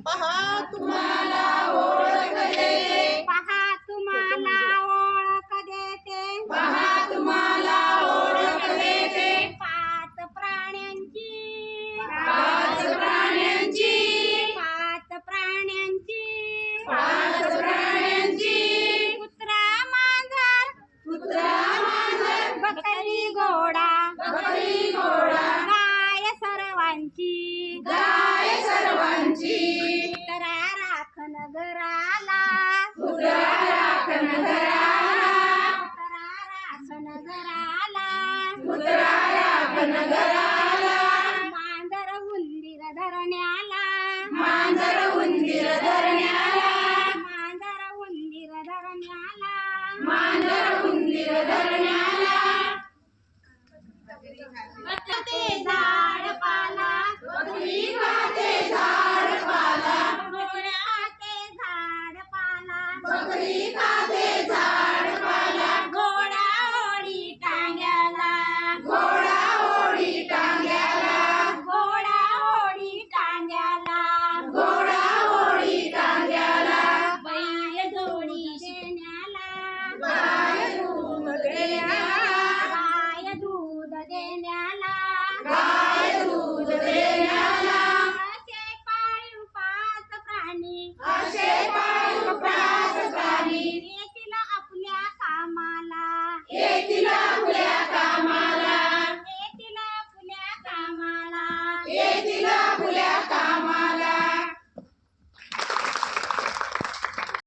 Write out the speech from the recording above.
पहा तुम्हाला ओळख देते, पहा तुम्हाला ओळख देते, पहा तुम्हाला ओळख देते. पाच प्राण्यांची, पाच प्राण्यांची, पाच प्राण्यांची, पाच प्राण्यांची. कुत्रा मांजर, कुत्रा मांजर, बकरी घोडा, बकरी घोडा, गाय सर्वांची, गाय सर्वांची. कुत्रा राखण घराला, कुत्रा राखण घराला, कुत्रा राखण घराला, कुत्रा राखण घराला. मांजर उंदीर धरण्याला, मांजर उंदीर धरण्याला, मांजर उंदीर धरण्याला, मांजर उंदीर धरण्याला. खाते झाडपाला, बकरी खाते झाडपाला, घोडा खाते झाडपाला, बकरी खाते झाडपाला. घोडा ओढी टांग्याला, घोडा ओढी टांग्याला, घोडा ओढी टांग्याला, घोडा ओढी टांग्याला. बैल जोडी देण्याला, गाय दूध देण्याला, गाय दूध देण्याला, गाय दूध देण्याला. असे पाळीव पाच प्राणी, असे पाळीव पाच प्राणी येतील आपल्या कामाला, येतील आपल्या कामाला.